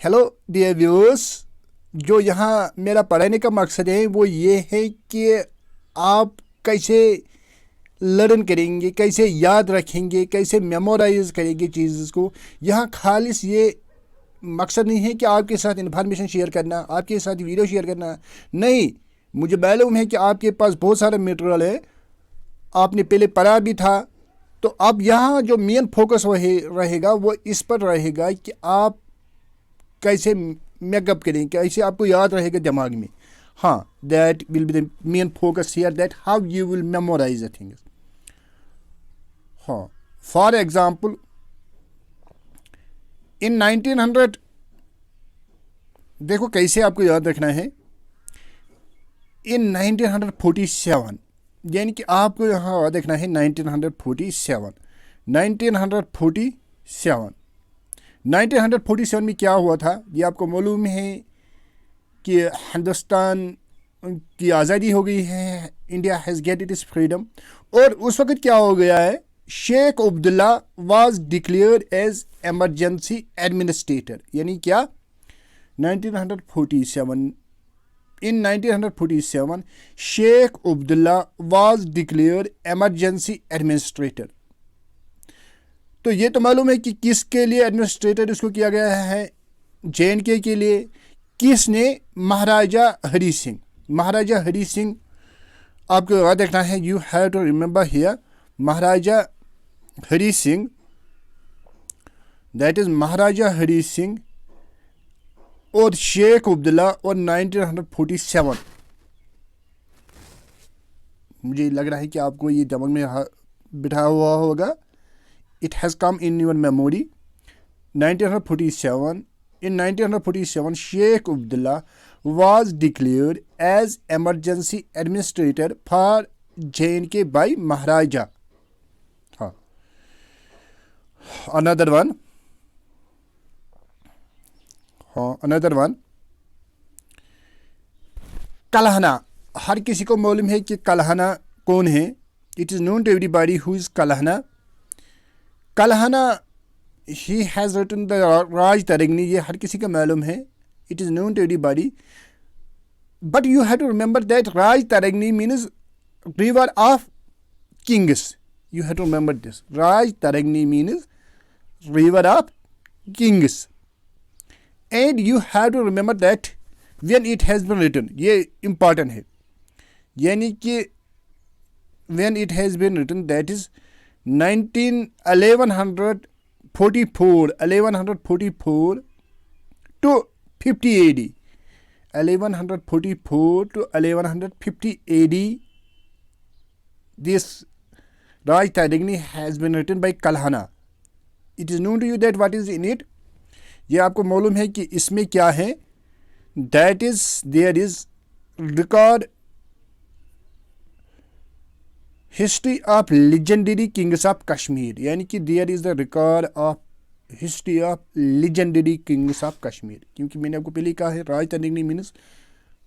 Hello dear viewers, जो यहाँ मेरा पढ़ाने का मकसद है वो ये है कि आप कैसे लर्न करेंगे, कैसे याद रखेंगे, कैसे मेमोराइज करेंगे चीज़ को। यहाँ खालिस ये मकसद नहीं है कि आपके साथ इन्फॉर्मेशन शेयर करना, आपके साथ वीडियो शेयर करना। नहीं, मुझे मालूम है कि आपके पास बहुत सारा मटेरियल है, आपने पहले पढ़ा भी था। तो अब यहाँ जो मेन फोकस रहेगा वो इस पर रहेगा कि आप कैसे मेकअप करें, कैसे आपको याद रहेगा दिमाग में। हाँ, that will be the main focus here, that how you will memorise the things. हाँ, फॉर एग्जाम्पल इन 1900, देखो कैसे आपको याद रखना है। इन 1947, यानी कि आपको यहाँ याद रखना है 1947। 1947 में क्या हुआ था, ये आपको मालूम है कि हिंदुस्तान की आज़ादी हो गई है, India has get it is freedom. और उस वक्त क्या हो गया है, Sheikh Abdullah was declared as emergency administrator. यानी क्या, 1947, in 1947 Sheikh Abdullah was declared emergency administrator. तो ये तो मालूम है कि किसके लिए एडमिनिस्ट्रेटर इसको किया गया है, J&K के लिए। किसने, महाराजा हरी सिंह। महाराजा हरी सिंह आपको याद रखना है, you have to remember here, Maharaja Hari Singh, that is Maharaja Hari Singh और शेख अब्दुल्ला और 1947। मुझे लग रहा है कि आपको ये दिमाग में बिठा हुआ होगा। It has come in your memory. 1947. In 1947, Sheikh Abdullah was declared as emergency administrator for J&K by Maharaja. हाँ, another one. हाँ, another one. कलहना, हर किसी को मालूम है कि कलहना कौन है। It is known to everybody who is Kalhana. Kalhana, he has written the राज तरंगिणी, ये हर किसी का मालूम है। It is known to everybody, but you have to remember that Raj Tarangini means river of kings. You have to remember this. Raj Tarangini means river of kings, and you have to remember that when it has been written, ये important है। यानी कि when it has been written, that is 1144 to 50 AD, 1144 to 1150 AD, this Raj Tarigni has been written by Kalhana. It is known to you that what is in it, ये आपको मालूम है कि इसमें क्या है, that is there is record history of legendary kings of Kashmir. यानी कि there is the record of history of legendary kings of Kashmir. क्योंकि मैंने आपको पहले कहा है Rajatarangini means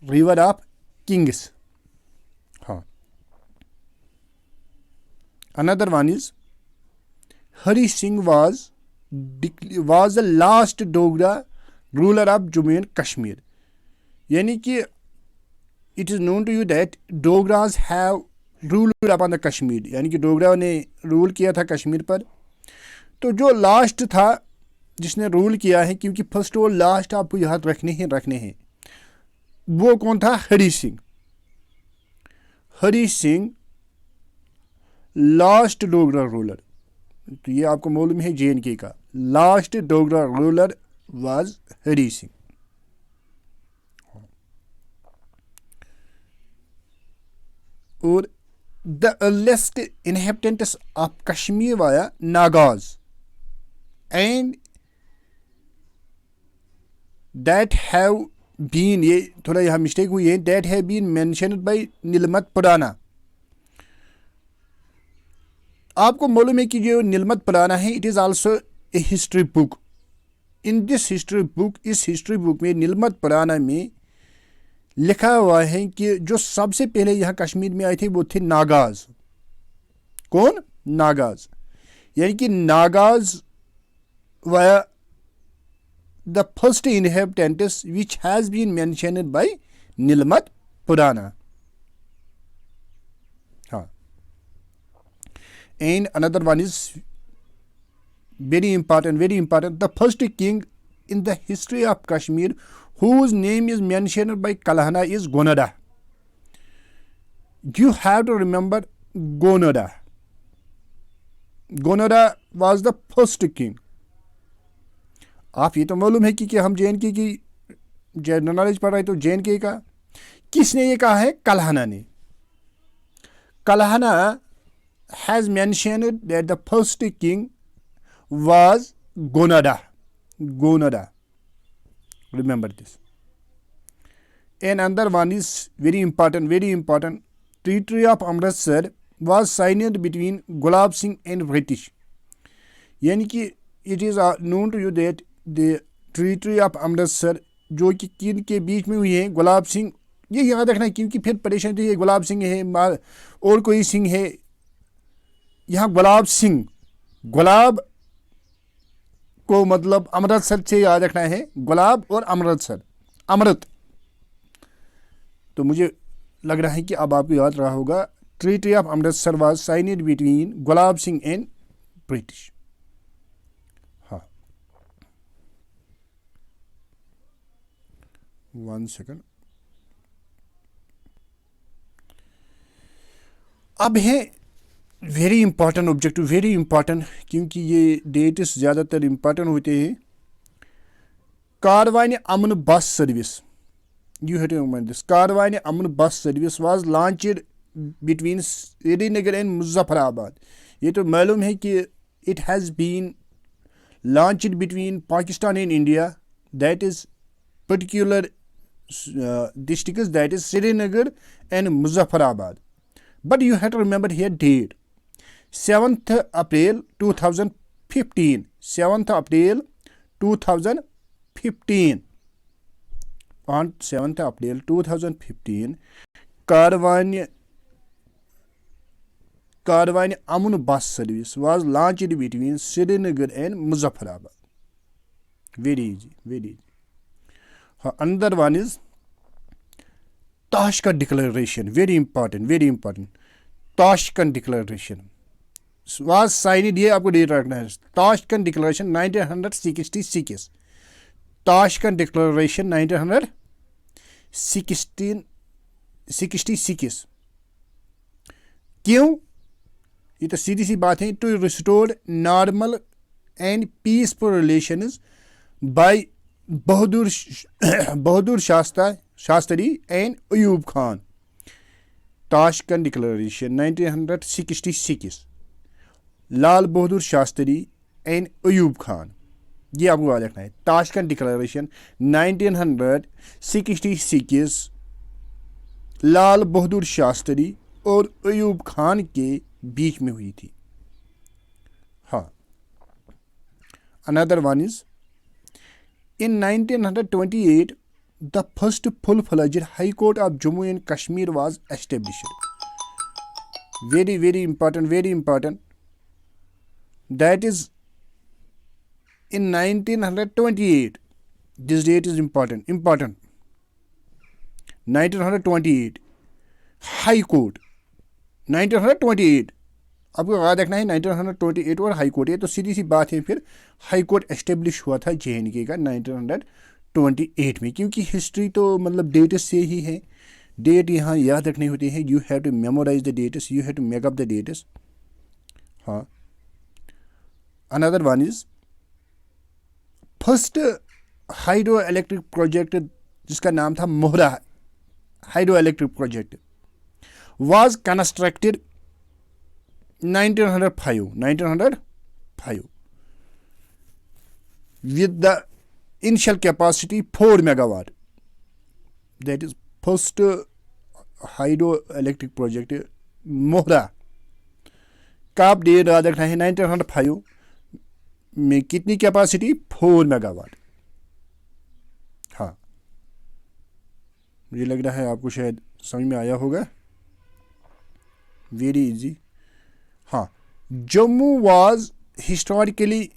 river of kings. हाँ, another one is Hari Singh was the last Dogra ruler of Jammu and Kashmir. यानी कि it is known to you that Dogras have rule upon the Kashmir. यानी कि डोगरा ने रूल किया था कश्मीर पर। तो जो लास्ट था जिसने रूल किया है, क्योंकि फर्स्ट और लास्ट आपको याद रखने हैं, वो कौन था, हरी सिंह। Hari Singh last Dogra ruler. तो ये आपको मालूम है J&K का लास्ट डोगरा रूलर वाज हरी सिंह। और the earliest inhabitants of Kashmir were Nagas, and that have been, ये थोड़ा यहाँ मिस्टेक हुई है, that have been mentioned by नीलमत पुराना। आपको मालूम है कि जो नीलमत पुराना है, it is also a history book. In this history book, इस हिस्ट्री बुक में नीलमत पुराना में लिखा हुआ है कि जो सबसे पहले यहाँ कश्मीर में आए थे वो थे नागाज। कौन, नागाज। यानी कि नागाज व the first inhabitants which has been mentioned by Nilmat Purana. And another one is very important, the first king in the history of Kashmir whose name is mentioned by Kalhana is Gonada. You have to remember Gonada. Gonada was the first king. आप ये तो मालूम है कि हम J&K की general knowledge पढ़ रहे तो J&K का किसने ये कहा है? कल्हाना ने. Kalhana has mentioned that the first king was Gonada. Gonada. Remember this. And another one is very important. Treaty of Amritsar was signed between Gulab Singh and British. यानी कि it is known to you that the Treaty of Amritsar जो कि किन के बीच में हुई है, गुलाब सिंह, ये याद रखना है क्योंकि फिर परेशानी थी, ये गुलाब सिंह है और कोई सिंह है. यहाँ गुलाब सिंह, गुलाब को मतलब अमृतसर से याद रखना है, गुलाब और अमृतसर, अमृत. तो मुझे लग रहा है कि अब आपको याद रहा होगा. Treaty of Amritsar was signed between Gulab Singh and British. हाँ, 1 सेकंड. अब है very important objective, very important, क्योंकि ये डेट्स ज़्यादातर इंपॉर्टेंट होते हैं. Karwan Aman bus service, you have to remember this. Karwan Aman bus service was launched between Srinagar and Muzaffarabad. ये तो मालूम है कि it has been launched between Pakistan and India, that is particular districts, that is Srinagar and Muzaffarabad. But you have to remember here date, 7th April 2015. 7th April 2015. On 7th April 2015, Karwan Amun bus service was launched between Srinagar and Muzaffarabad. Very easy, very easy. Another one is Tashkent Declaration. Very important. Tashkent Declaration was signed, ये आपको date रखना है. Tashkent Declaration 1966. Tashkent Declaration 1966. क्यों? ये तो सीधी सी बात है. To restore normal and peaceful relations by Bahadur Shastri and Ayub Khan. Tashkent declaration 1966. Lal Bahadur Shastri and Ayub Khan, ये आपको याद रखना है. ताशकंद डिक्लेरेशन 1966 लाल बहादुर शास्त्री और अयूब खान के बीच में हुई थी. हाँ, another one is in 1928 the first full-fledged High Court of Jammu and Kashmir was established. Very important. That is in 1928. This date is important. 1928 High Court. 1928 आपको याद रखना है. 1928 और हाई कोर्ट, ये तो सीधी सी बात है. फिर हाई कोर्ट एस्टेब्लिश हुआ था J&K का 1928 में, क्योंकि हिस्ट्री तो मतलब डेट्स से ही है. डेट यहाँ याद रखने होते हैं. You have to memorise the dates, you have to make up the dates. हाँ, another one is first hydro electric project जिसका नाम था Mohra hydro electric project was constructed 1905 with the initial capacity 4 megawatt. That is first hydroelectric project मोहरा का आप date याद रखना है. 1905 में कितनी कैपेसिटी? 4 मेगावाट. हाँ, मुझे लग रहा है आपको शायद समझ में आया होगा. Very easy. हाँ, Jammu was historically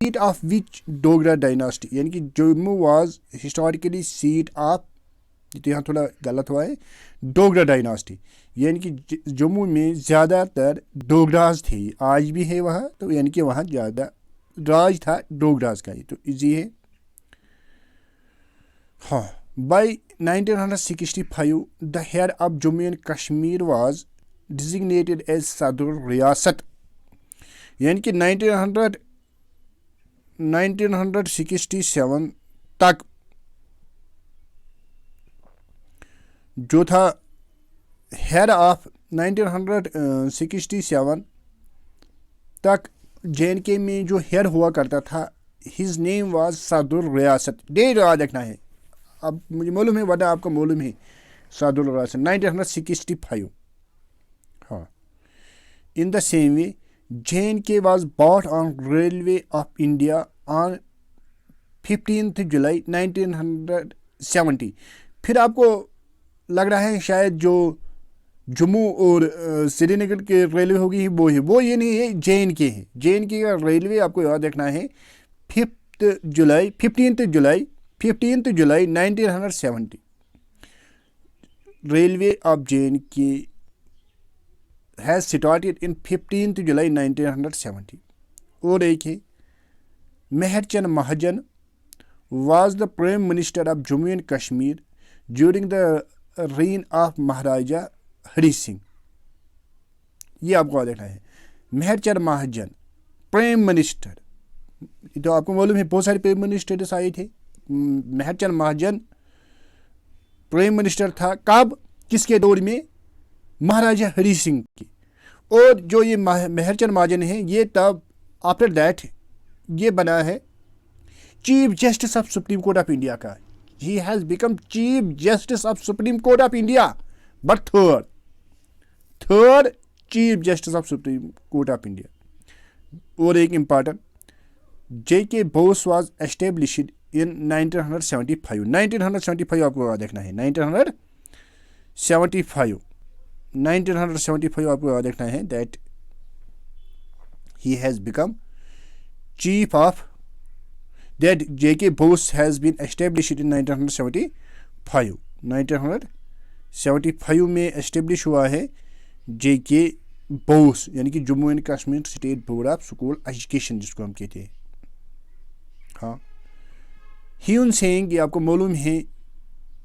seat of which Dogra dynasty, यानी कि Jammu was historically seat of, तो यहाँ थोड़ा गलत हुआ है, डोगरा डायनास्टी, यानी कि जम्मू में ज़्यादातर डोगराज थे, आज भी है वहाँ, तो यानी कि वहाँ ज़्यादा राज था डोगराज का ही, तो इजी है। हाँ, by 1965 the head of Jammu and Kashmir was designated as Sadar Riyasat, यानी कि 1967 तक जो था हेड ऑफ 1967 तक J&K में जो हेड हुआ करता था, हिज नेम वाज सदर रियासत। डेट याद रखना है, अब मुझे मालूम है, वरना आपको मालूम है, सदर रियासत 1965। हाँ, in the same way J&K was bought on Railway of India on 15th July 1970। फिर आपको लग रहा है शायद जो जम्मू और श्रीनगर के रेलवे होगी वो है, वो ये नहीं है, J&K है। J&K का रेलवे आपको याद रखना है 15th July 1970। Railway of J&K has started in 15th July 1970। और एक है मेहरचंद महाजन was the Prime Minister of Jammu and Kashmir during the reign of महाराजा हरि सिंह। ये आपको देखना है, मेहरचंद महाजन प्राइम मिनिस्टर, तो आपको मालूम है बहुत सारे प्राइम मिनिस्टर्स आए थे। मेहरचंद महाजन प्राइम मिनिस्टर था, कब, किसके दौर में, महाराजा हरि सिंह की। और जो ये मेहरचंद महाजन है, ये तब आफ्टर दैट ये बना है chief justice of Supreme Court of India का। He has become chief justice of Supreme Court of India, but third chief justice of Supreme Court of India. और एक important, J.K. Bose was established in 1975। 1975 आपको देखना है, 1975 आपको याद रखना है, that he has become chief of, that J.K. Bose has been established in 1975 में एस्टेब्लिश हुआ है J.K. Bose, यानी कि Jammu and Kashmir state board of school education जिसको हम कहते हैं। हाँ, ह्यून सेइंग, ये आपको मालूम है,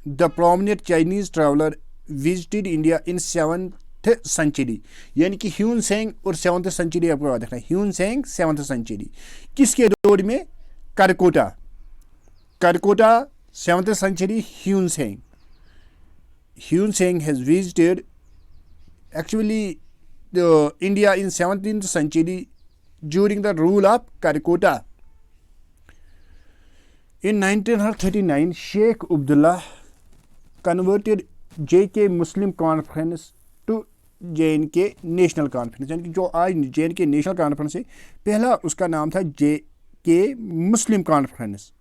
the prominent Chinese traveller visited India in 7th century, यानी कि ह्यून सेइंग और 7th सेंचुरी आपको याद रखना है। ह्यून सेइंग 7th सेंचुरी किसके दौर में, Karkota 7th century. Hiuen Tsang has visited actually India in 17th century during the rule of Karkota। In 1939, Sheikh Abdullah converted J.K. Muslim Conference to J&K National Conference, यानी कि जो आज J&K national conference है, पहला उसका नाम था J.K. मुस्लिम conference.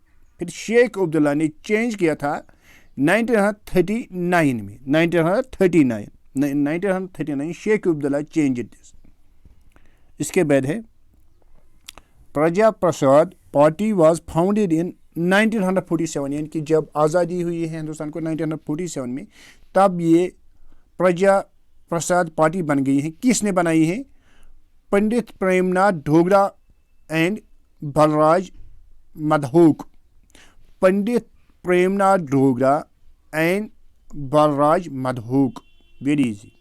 फिर शेख अब्दुल्ला ने चेंज किया था 1939 में, 1939 शेख अब्दुल्ला चेंज दिस। इसके बाद है प्रजा प्रसाद पार्टी वाज फाउंडेड इन 1947, यानी कि जब आज़ादी हुई है हिंदुस्तान को 1947 में, तब ये प्रजा प्रसाद पार्टी बन गई है। किसने बनाई है, Pandit Premnath Dogra and Balraj Madhok. Pandit Premnath Dogra and Balraj Madhok, very easy।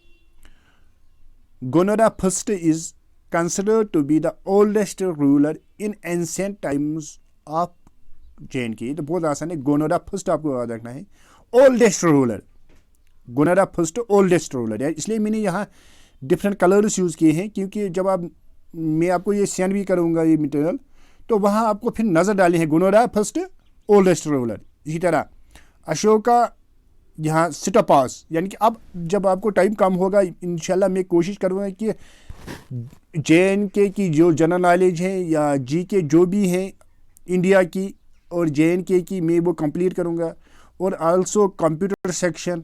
Gonara first is considered to be the oldest ruler in ancient times of J&K। तो बहुत आसान है, गोनोरा फर्स्ट आपको याद रखना है, oldest ruler, Gonanda first oldest ruler है। इसलिए मैंने यहाँ डिफरेंट कलर्स यूज़ किए हैं, क्योंकि जब मैं आपको ये सेंड भी करूँगा ये मटेरियल, तो वहाँ आपको फिर नज़र डाली है गोनोरा फर्स्ट ओल्डेस्ट रूलर। इसी तरह अशोका यहाँ सिटापास, यानी कि अब जब आपको टाइम कम होगा, इंशाल्लाह मैं कोशिश करूँगा कि J&K की जो जनरल नॉलेज है या GK जो भी है इंडिया की और J&K की, मैं वो कंप्लीट करूँगा। और आल्सो कंप्यूटर सेक्शन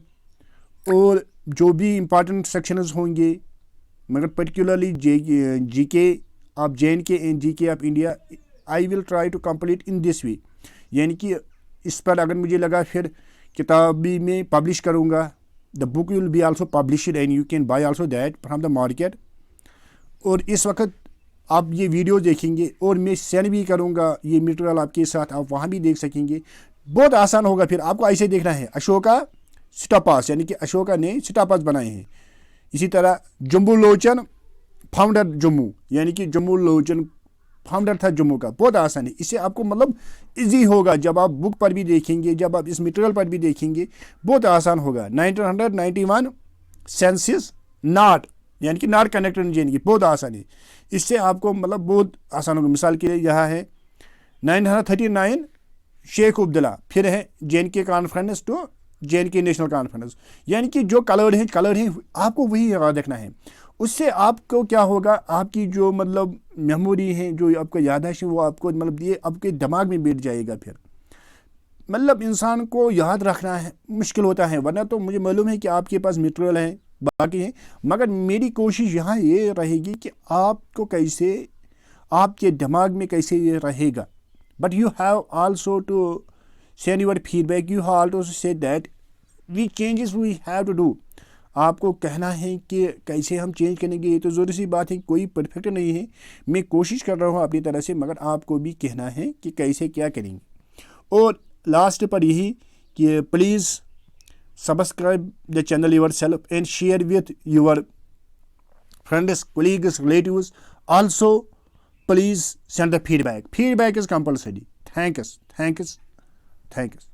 और जो भी इम्पॉर्टेंट सेक्शंस होंगे, मगर particularly GK of J&K and GK of India, I will try to complete in this way, यानी कि इस पर अगर मुझे लगा फिर किताब भी मैं पब्लिश करूँगा। The book will be also published and you can buy also that from the market. और इस वक्त आप ये वीडियो देखेंगे और मैं सेंड भी करूँगा ये मटेरियल आपके साथ, आप वहाँ भी देख सकेंगे। बहुत आसान होगा। फिर आपको ऐसे देखना है अशोका स्टॉपास, यानी कि अशोका ने स्टॉपास बनाए हैं। इसी तरह जम्बू लोचन फाउंडर जम्मू, यानी कि जम्बू लोचन फाउंडर था जम्मू का। बहुत आसान है, इससे आपको मतलब इजी होगा जब आप बुक पर भी देखेंगे, जब आप इस मटेरियल पर भी देखेंगे बहुत आसान होगा। 1991 सेंसिस नॉट, यानी कि नॉट कनेक्टेड JNK, बहुत आसान है। इससे आपको मतलब बहुत आसान होगा। मिसाल के लिए यहाँ है 939 शेख अब्दुल्ला, फिर है JNK conference to JNK national conference, यानी कि जो कलर हैं आपको वही याद रखना है। उससे आपको क्या होगा, आपकी जो मतलब मेमोरी है, जो आपका याददाश्त है, वो आपको मतलब ये आपके दिमाग में बैठ जाएगा। फिर मतलब इंसान को याद रखना है मुश्किल होता है, वरना तो मुझे मालूम है कि आपके पास मटेरियल है बाकी है, मगर मेरी कोशिश यहाँ ये रहेगी कि आपको कैसे आपके दिमाग में कैसे ये रहेगा। But you have also to send your feedback, you have also say that we changes we have to do. आपको कहना है कि कैसे हम चेंज करेंगे। ये तो ज़रूरी सी बात है, कोई परफेक्ट नहीं है, मैं कोशिश कर रहा हूँ अपनी तरह से, मगर आपको भी कहना है कि कैसे क्या करेंगे। और लास्ट पर यही कि please subscribe the channel your self and share with your friends, colleagues, relatives. Also, please send the feedback. Feedback is compulsory. Thank you.